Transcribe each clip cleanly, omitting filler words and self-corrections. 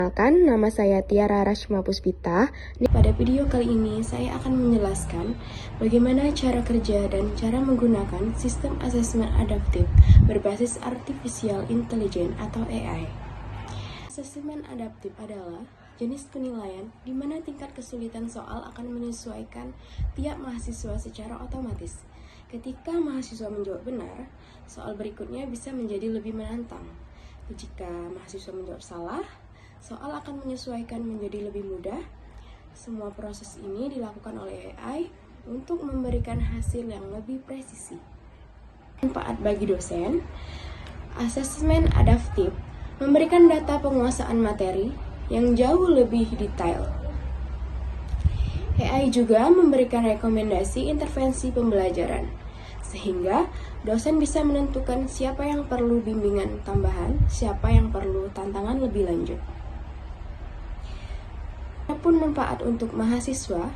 Perkenalkan, nama saya Tiara Rashma Puspita. Pada video kali ini, saya akan menjelaskan bagaimana cara kerja dan cara menggunakan sistem asesmen adaptif berbasis Artificial Intelligence atau AI. Asesmen adaptif adalah jenis penilaian di mana tingkat kesulitan soal akan menyesuaikan tiap mahasiswa secara otomatis. Ketika mahasiswa menjawab benar, soal berikutnya bisa menjadi lebih menantang. Jika mahasiswa menjawab salah, soal akan menyesuaikan menjadi lebih mudah. Semua proses ini dilakukan oleh AI untuk memberikan hasil yang lebih presisi. Manfaat bagi dosen, asesmen adaptif memberikan data penguasaan materi yang jauh lebih detail. AI juga memberikan rekomendasi intervensi pembelajaran, sehingga dosen bisa menentukan siapa yang perlu bimbingan tambahan, siapa yang perlu tantangan lebih lanjut. Adapun manfaat untuk mahasiswa,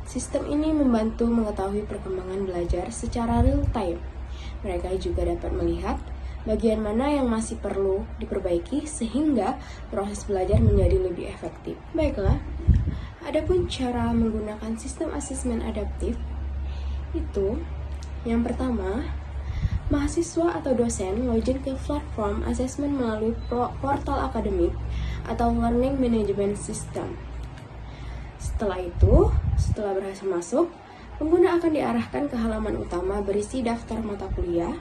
sistem ini membantu mengetahui perkembangan belajar secara real time. Mereka juga dapat melihat bagian mana yang masih perlu diperbaiki sehingga proses belajar menjadi lebih efektif. Baiklah, adapun cara menggunakan sistem asesmen adaptif itu, yang pertama, mahasiswa atau dosen login ke platform asesmen melalui portal akademik atau Learning Management System. Setelah berhasil masuk, pengguna akan diarahkan ke halaman utama berisi daftar mata kuliah.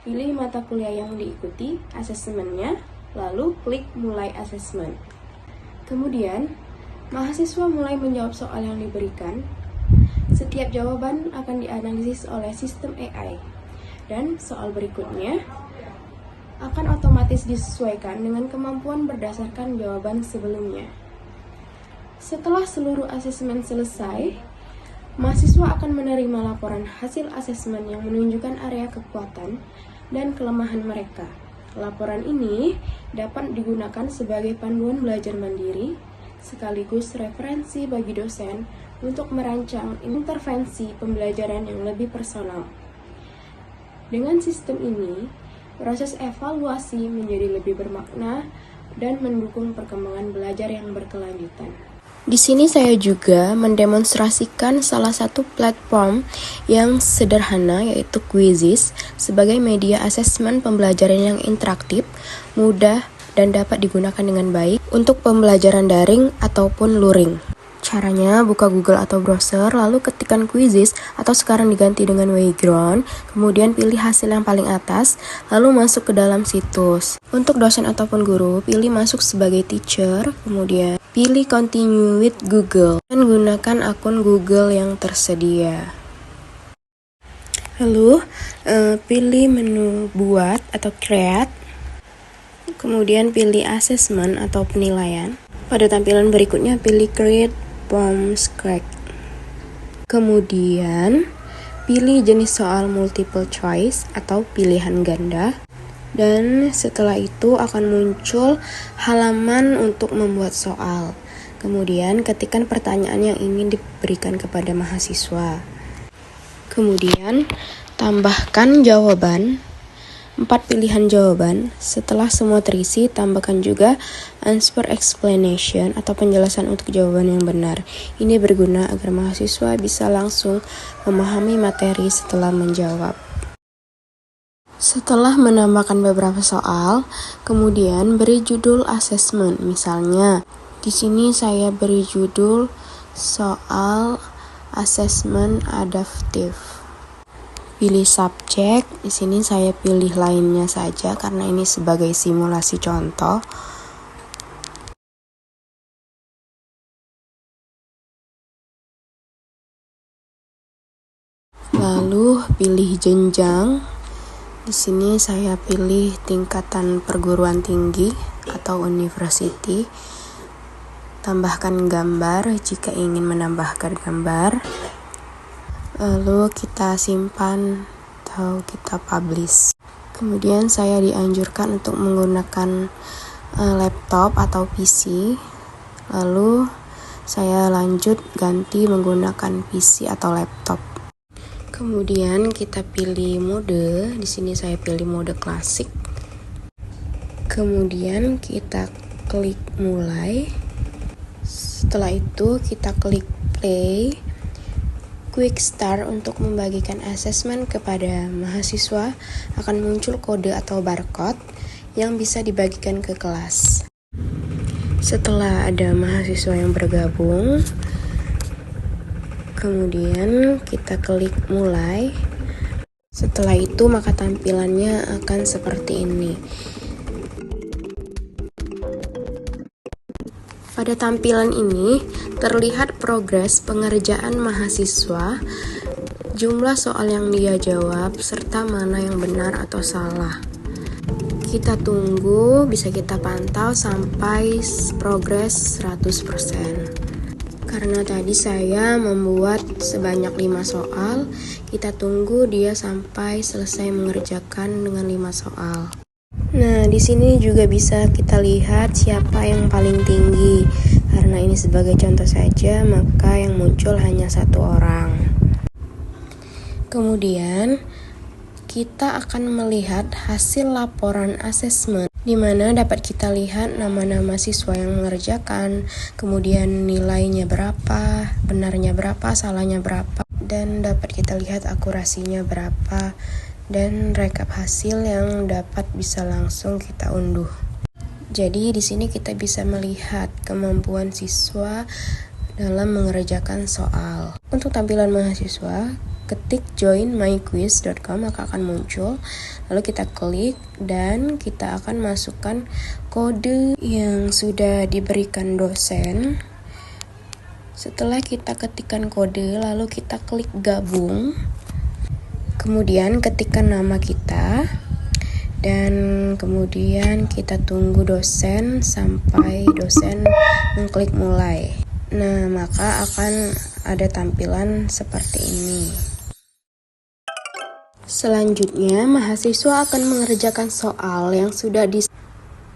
Pilih mata kuliah yang diikuti asesmennya, lalu klik mulai asesmen. Kemudian, mahasiswa mulai menjawab soal yang diberikan. Setiap jawaban akan dianalisis oleh sistem AI, dan soal berikutnya akan otomatis disesuaikan dengan kemampuan berdasarkan jawaban sebelumnya. Setelah seluruh asesmen selesai, mahasiswa akan menerima laporan hasil asesmen yang menunjukkan area kekuatan dan kelemahan mereka. Laporan ini dapat digunakan sebagai panduan belajar mandiri, sekaligus referensi bagi dosen untuk merancang intervensi pembelajaran yang lebih personal. Dengan sistem ini, proses evaluasi menjadi lebih bermakna dan mendukung perkembangan belajar yang berkelanjutan. Di sini saya juga mendemonstrasikan salah satu platform yang sederhana, yaitu Quizizz, sebagai media asesmen pembelajaran yang interaktif, mudah, dan dapat digunakan dengan baik untuk pembelajaran daring ataupun luring. Caranya, buka Google atau browser, lalu ketikkan Quizizz atau sekarang diganti dengan Wayground, kemudian pilih hasil yang paling atas, lalu masuk ke dalam situs. Untuk dosen ataupun guru, pilih masuk sebagai teacher, kemudian pilih continue with Google, dan gunakan akun Google yang tersedia. Lalu, pilih menu buat atau create, kemudian pilih assessment atau penilaian. Pada tampilan berikutnya, pilih create from scratch. Kemudian, pilih jenis soal multiple choice atau pilihan ganda. Dan setelah itu akan muncul halaman untuk membuat soal. Kemudian, ketikkan pertanyaan yang ingin diberikan kepada mahasiswa. Kemudian, tambahkan jawaban. 4 pilihan jawaban. Setelah semua terisi, tambahkan juga answer explanation atau penjelasan untuk jawaban yang benar. Ini berguna agar mahasiswa bisa langsung memahami materi setelah menjawab. Setelah menambahkan beberapa soal, kemudian beri judul assessment. Misalnya, di sini saya beri judul soal assessment adaptif. Pilih subjek, di sini saya pilih lainnya saja karena ini sebagai simulasi contoh. Lalu pilih jenjang. Di sini saya pilih tingkatan perguruan tinggi atau university. Tambahkan gambar jika ingin menambahkan gambar. Lalu kita simpan atau kita publish. Kemudian saya dianjurkan untuk menggunakan laptop atau PC. Lalu saya lanjut ganti menggunakan PC atau laptop. Kemudian kita pilih mode. Di sini saya pilih mode klasik. Kemudian kita klik mulai. Setelah itu kita klik play. Quick Start untuk membagikan asesmen kepada mahasiswa akan muncul kode atau barcode yang bisa dibagikan ke kelas. Setelah ada mahasiswa yang bergabung, kemudian kita klik mulai. Setelah itu maka tampilannya akan seperti ini. Pada tampilan ini terlihat progres pengerjaan mahasiswa, jumlah soal yang dia jawab, serta mana yang benar atau salah. Kita tunggu, bisa kita pantau sampai progres 100%. Karena tadi saya membuat sebanyak 5 soal, kita tunggu dia sampai selesai mengerjakan dengan 5 soal. Nah, di sini juga bisa kita lihat siapa yang paling tinggi. Karena ini sebagai contoh saja, maka yang muncul hanya 1 orang. Kemudian, kita akan melihat hasil laporan asesmen, di mana dapat kita lihat nama-nama siswa yang mengerjakan, kemudian nilainya berapa, benarnya berapa, salahnya berapa, dan dapat kita lihat akurasinya berapa, dan rekap hasil yang dapat bisa langsung kita unduh. Jadi di sini kita bisa melihat kemampuan siswa dalam mengerjakan soal. Untuk tampilan mahasiswa, ketik joinmyquiz.com maka akan muncul. Lalu kita klik dan kita akan masukkan kode yang sudah diberikan dosen. Setelah kita ketikkan kode, lalu kita klik gabung. Kemudian ketikkan nama kita. Dan kemudian kita tunggu dosen sampai dosen mengklik mulai. Nah, maka akan ada tampilan seperti ini. Selanjutnya, mahasiswa akan mengerjakan soal yang sudah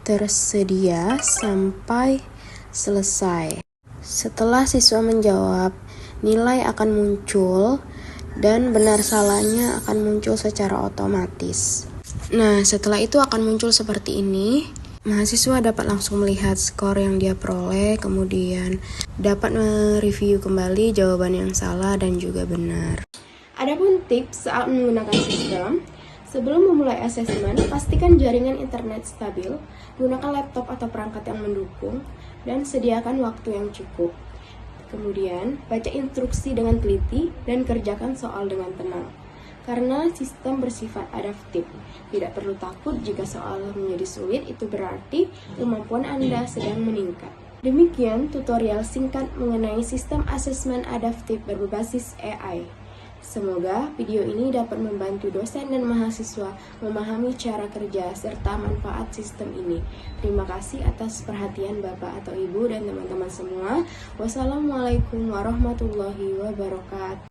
tersedia sampai selesai. Setelah siswa menjawab, nilai akan muncul dan benar salahnya akan muncul secara otomatis. Nah, setelah itu akan muncul seperti ini. Mahasiswa dapat langsung melihat skor yang dia peroleh, kemudian dapat mereview kembali jawaban yang salah dan juga benar. Adapun tips saat menggunakan sistem, sebelum memulai asesmen, pastikan jaringan internet stabil, gunakan laptop atau perangkat yang mendukung, dan sediakan waktu yang cukup. Kemudian, baca instruksi dengan teliti dan kerjakan soal dengan tenang. Karena sistem bersifat adaptif, tidak perlu takut jika soal menjadi sulit, itu berarti kemampuan Anda sedang meningkat. Demikian tutorial singkat mengenai sistem asesmen adaptif berbasis AI. Semoga video ini dapat membantu dosen dan mahasiswa memahami cara kerja serta manfaat sistem ini. Terima kasih atas perhatian Bapak atau Ibu dan teman-teman semua. Wassalamualaikum warahmatullahi wabarakatuh.